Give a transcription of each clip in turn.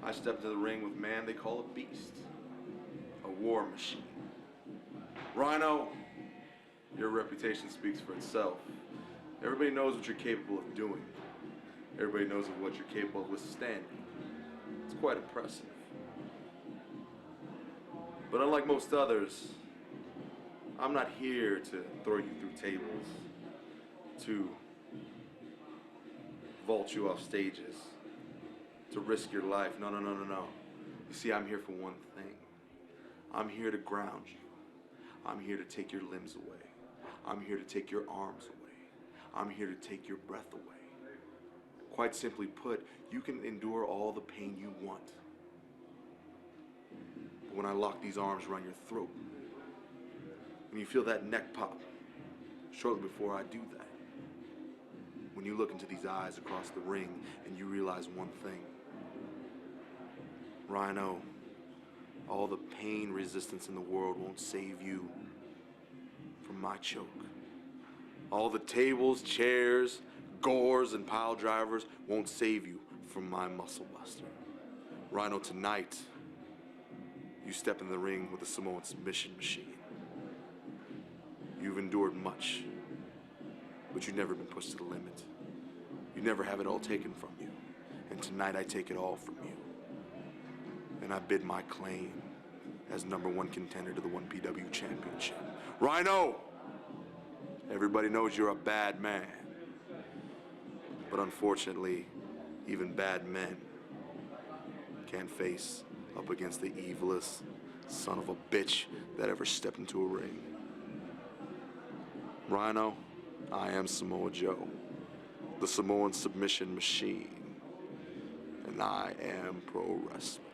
I step into the ring with man they call a beast, a war machine. Rhino, your reputation speaks for itself. Everybody knows what you're capable of doing. Everybody knows of what you're capable of withstanding. It's quite impressive. But unlike most others, I'm not here to throw you through tables, to vault you off stages, to risk your life. No. You see, I'm here for one thing. I'm here to ground you. I'm here to take your limbs away. I'm here to take your arms away. I'm here to take your breath away. Quite simply put, you can endure all the pain you want. But when I lock these arms around your throat, when you feel that neck pop, shortly before I do that, when you look into these eyes across the ring and you realize one thing, Rhino, all the pain resistance in the world won't save you from my choke. All the tables, chairs, gores, and pile drivers won't save you from my muscle buster. Rhino, tonight, you step in the ring with a Samoan submission machine. You've endured much, but you've never been pushed to the limit. You never have it all taken from you. And tonight I take it all from you. And I bid my claim as #1 contender to the 1PW Championship. Rhino! Everybody knows you're a bad man. But unfortunately, even bad men can't face up against the evilest son of a bitch that ever stepped into a ring. Rhino, I am Samoa Joe, the Samoan submission machine, and I am pro wrestling.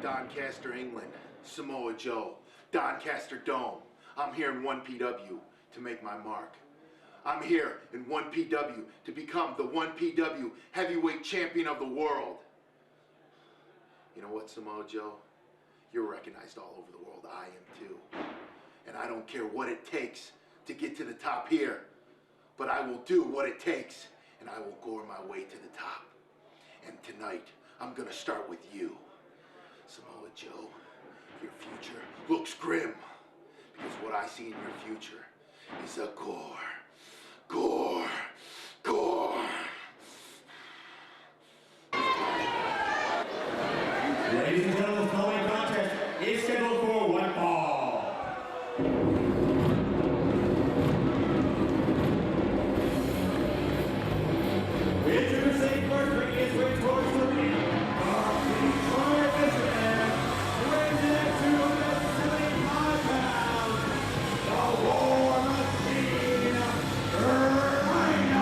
Doncaster, England, Samoa Joe, Doncaster Dome. I'm here in 1PW to make my mark. I'm here in 1PW to become the 1PW heavyweight champion of the world. You know what, Samoa Joe? You're recognized all over the world. I am too. And I don't care what it takes to get to the top here, but I will do what it takes, and I will gore my way to the top. And tonight, I'm gonna start with you. Samoa Joe, your future looks grim, because what I see in your future is a gore. Ladies and gentlemen, the following contest is scheduled for one fall. Introducing first, making his way towards the ring, from Detroit, Michigan, weighing in at 275 pounds, the War Machine, Rhino.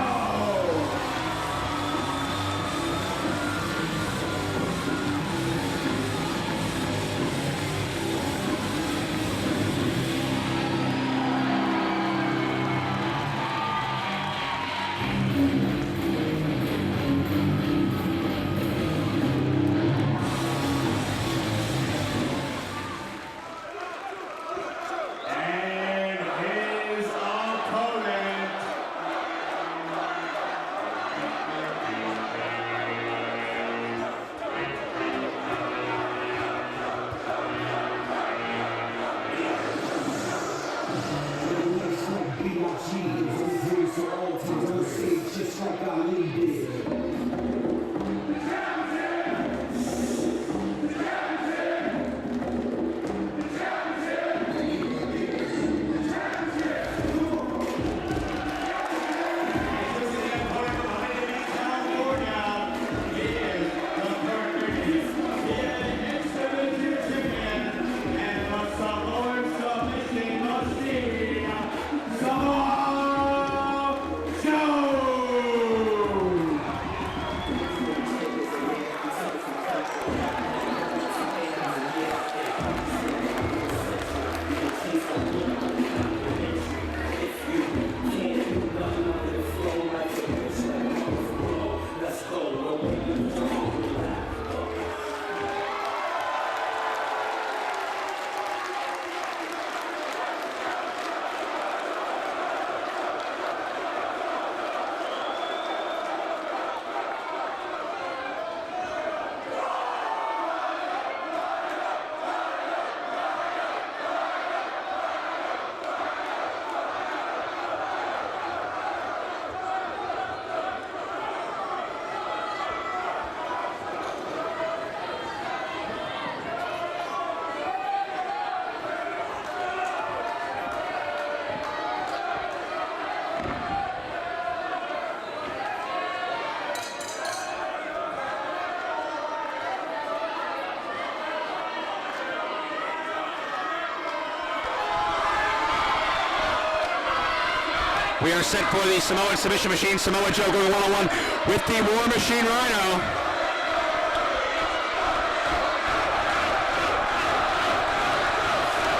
We are set for the Samoan submission machine. Samoa Joe going one-on-one with the War Machine Rhino.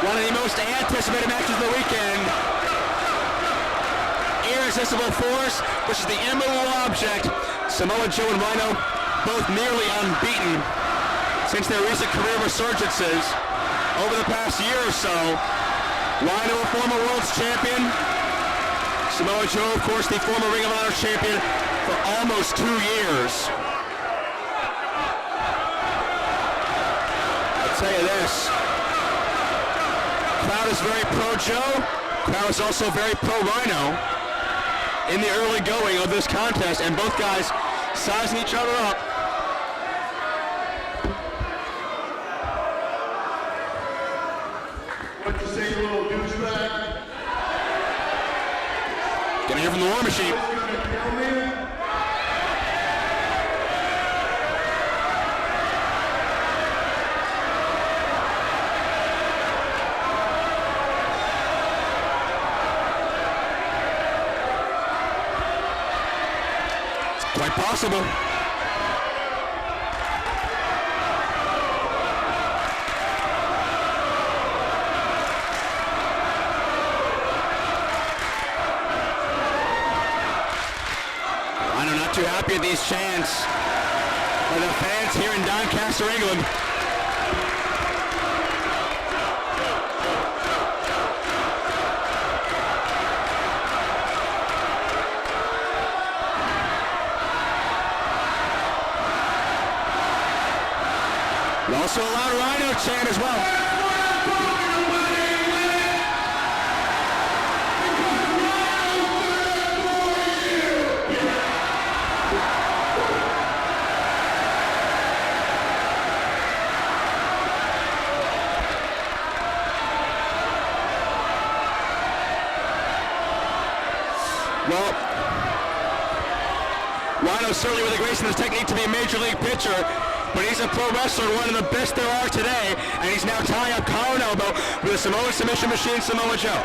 One of the most anticipated matches of the weekend. Irresistible Force versus the immovable object. Samoa Joe and Rhino both nearly unbeaten since their recent career resurgences over the past year or so. Rhino, a former World's Champion. Samoa Joe, of course, the former Ring of Honor Champion for almost 2 years. I'll tell you this. Crowd is very pro-Joe. Crowd is also very pro-Rhino in the early going of this contest, and both guys sizing each other up. What you say, little douchebag? Gonna hear from the War Machine. Who's gonna kill me? Quite possible. Rhino not too happy at these chants by the fans here in Doncaster, England. We also allowed Rhino chant as well. Well, Rhino certainly with the grace and his technique to be a major league pitcher, but he's a pro wrestler, one of the best there are today, and he's now tying up collar and elbow with the Samoan submission machine, Samoa Joe.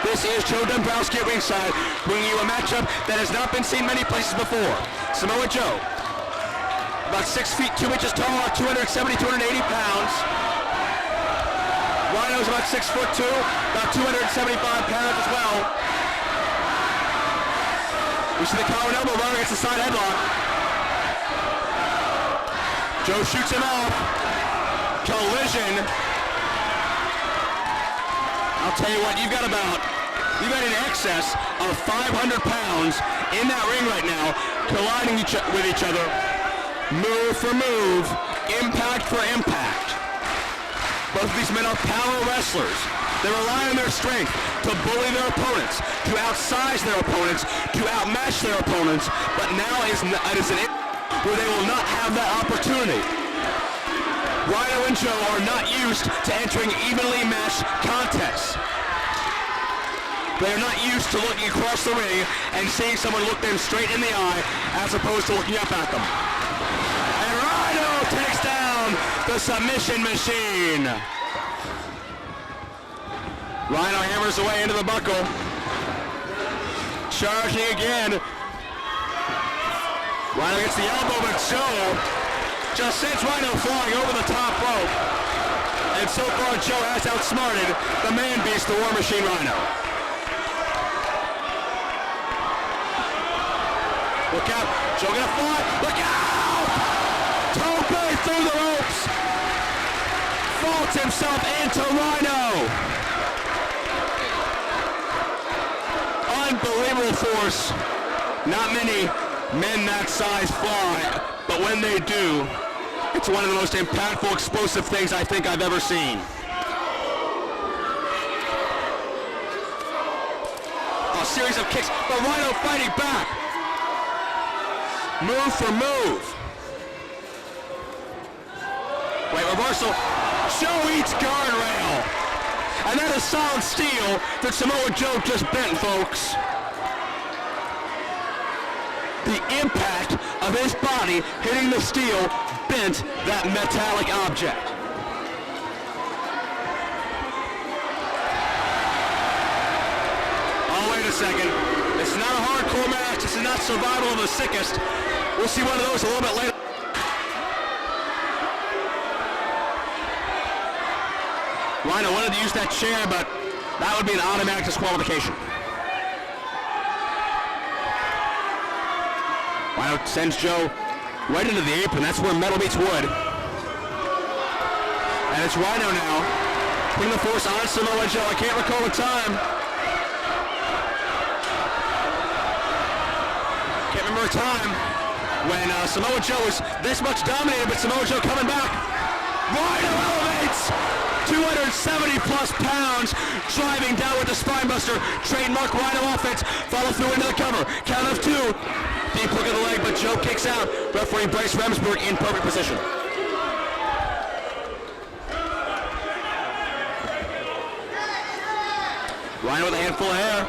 This is Joe Dombrowski at ringside, bringing you a matchup that has not been seen many places before. Samoa Joe, about 6 feet 2 inches tall, 270, 280 pounds. Rhino's about 6 foot 2, about 275 pounds as well. We see the collar and elbow, Rhino gets the side headlock. Joe shoots him off. Collision. I'll tell you what, you've got in excess of 500 pounds in that ring right now, colliding with each other, move for move, impact for impact. Both of these men are power wrestlers. They rely on their strength to bully their opponents, to outsize their opponents, to outmatch their opponents, but now it is an where they will not have that opportunity. Rhino and Joe are not used to entering evenly matched contests. They are not used to looking across the ring and seeing someone look them straight in the eye as opposed to looking up at them. And Rhino takes down the submission machine. Rhino hammers away into the buckle. Charging again. Rhino gets the elbow, but Joe just sends Rhino flying over the top rope. And so far, Joe has outsmarted the man beast, the War Machine Rhino. Look out. Joe gonna fly. Look out! Tope through the ropes. Vaults himself into Rhino. Unbelievable force. Not many men that size fly, but when they do, it's one of the most impactful, explosive things I think I've ever seen. A series of kicks, but Rhino fighting back. Move for move. Wait, reversal. Joe eats guardrail. And that is solid steel that Samoa Joe just bent, folks. The impact of his body hitting the steel bent that metallic object. Oh, wait a second. hardcore match. This is not survival of the sickest. We'll see one of those a little bit later. Rhino wanted to use that chair, but that would be an automatic disqualification. Rhino sends Joe right into the apron. That's where metal meets wood. And it's Rhino now, putting the force on Samoa Joe. I can't recall the time. Can't remember a time when Samoa Joe was this much dominated, but Samoa Joe coming back. Rhino elevates! 270 plus pounds, driving down with the spinebuster. Trademark Rhino offense. Follow through into the cover. Count of 2. Deep hook of the leg, but Joe kicks out. Referee Bryce Remsburg in perfect position. Rhino with a handful of hair.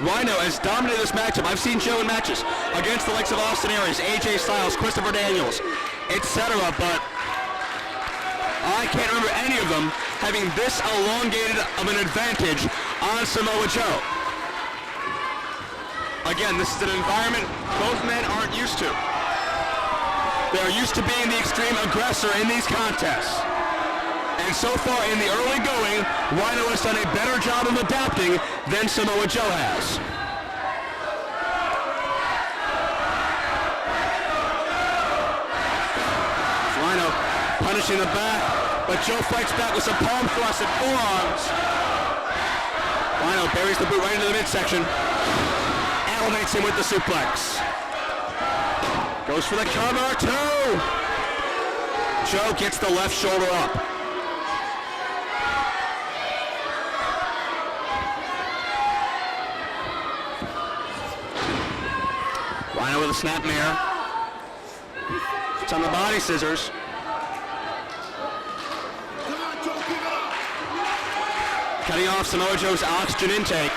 Rhino has dominated this matchup. I've seen Joe in matches against the likes of Austin Aries, AJ Styles, Christopher Daniels, etc., but I can't remember any of them having this elongated of an advantage on Samoa Joe. Again, this is an environment both men aren't used to. They're used to being the extreme aggressor in these contests. And so far in the early going, Rhino has done a better job of adapting than Samoa Joe has. Rhino punishing the back, but Joe fights back with some palm thrusts and forearms. Rhino buries the boot right into the midsection. Elevates him with the suplex. Goes for the cover, 2! Joe gets the left shoulder up. Rhino with a snapmare. It's on the body scissors. Cutting off Samoa Joe's oxygen intake.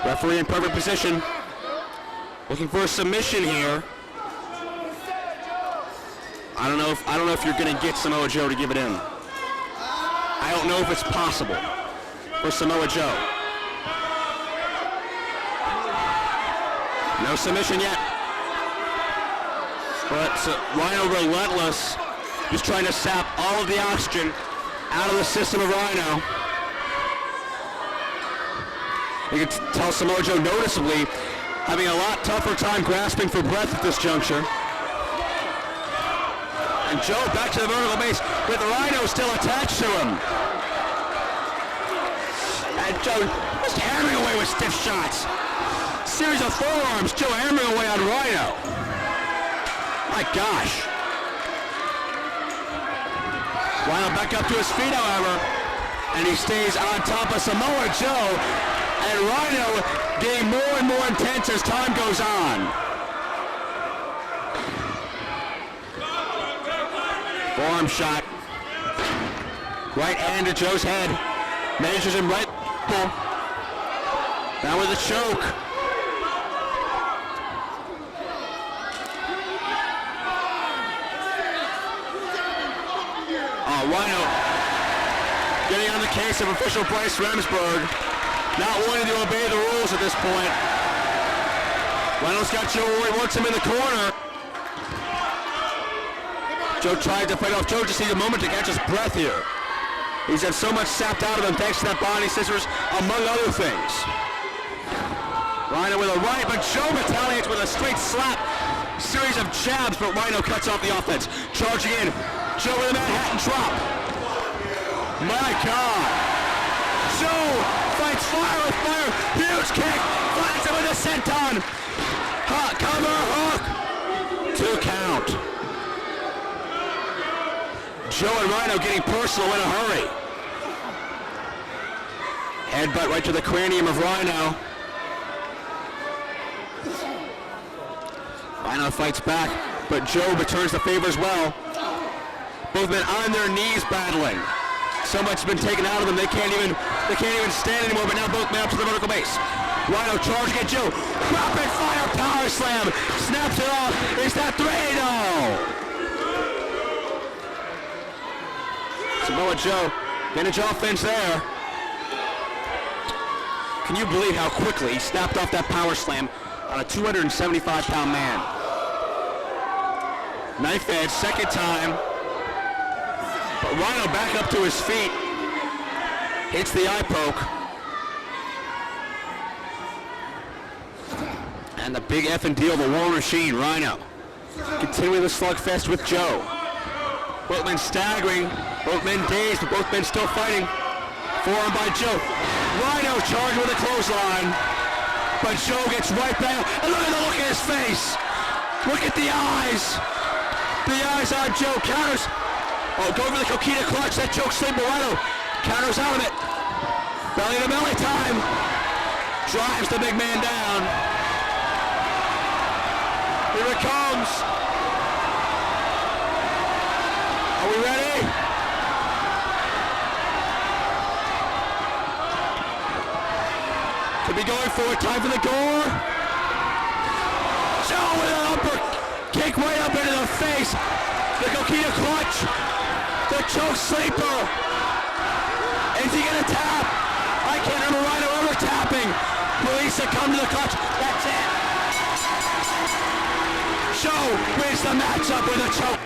Referee in perfect position. Looking for a submission here. I don't know if you're going to get Samoa Joe to give it in. I don't know if it's possible for Samoa Joe. No submission yet. But Rhino relentless, just trying to sap all of the oxygen out of the system of Rhino. You can tell Samoa Joe noticeably having a lot tougher time grasping for breath at this juncture. And Joe back to the vertical base with Rhino still attached to him. And Joe just hammering away with stiff shots. Series of forearms, Joe hammering away on Rhino. My gosh. Rhino back up to his feet, however, and he stays on top of Samoa Joe, and Rhino getting more and more intense as time goes on. Forearm shot. Right hand to Joe's head. Measures him right. Now with a choke. Rhino getting on the case of official Bryce Remsburg, not wanting to obey the rules at this point. Rhino's got Joe where he wants him in the corner. Joe tried to fight off. Joe just needs a moment to catch his breath here. He's had so much sapped out of him thanks to that body scissors, among other things. Rhino with a right, but Joe retaliates with a straight slap. Series of jabs, but Rhino cuts off the offense. Charging in. Joe with a Manhattan drop. My God. Joe fights fire with fire. Huge kick. Finds him with a senton. Cover hook. 2 count. Joe and Rhino getting personal in a hurry. Headbutt right to the cranium of Rhino. Rhino fights back, but Joe returns the favor as well. Both men on their knees battling. So much has been taken out of them, they can't even stand anymore, but now both men up to the vertical base. Rhino charging at Joe. Rapid fire power slam. Snaps it off. Is that 3? No. Samoa Joe, vintage offense there. Can you believe how quickly he snapped off that power slam on a 275-pound man? Knife edge, second time. But Rhino back up to his feet. Hits the eye poke. And the big effing deal, the War Machine, Rhino. Continuing the slugfest with Joe. Both men staggering, both men dazed, but both men still fighting. Forearm by Joe. Rhino charged with a clothesline. But Joe gets right back. And look at the look in his face. Look at the eyes. The eyes on Joe. Counters. Oh, go over the coquina clutch. That choke sleeper. Rhino counters out of it. Belly to belly time. Drives the big man down. Here it comes. Are we ready? Could be going for it. Time for the gore. Joe with an upper kick right up into the face. The coquina clutch. The choke sleeper. Is he gonna tap? I can't remember Rhino ever tapping. Release it, come to the clutch. That's it. Joe wins the matchup with a choke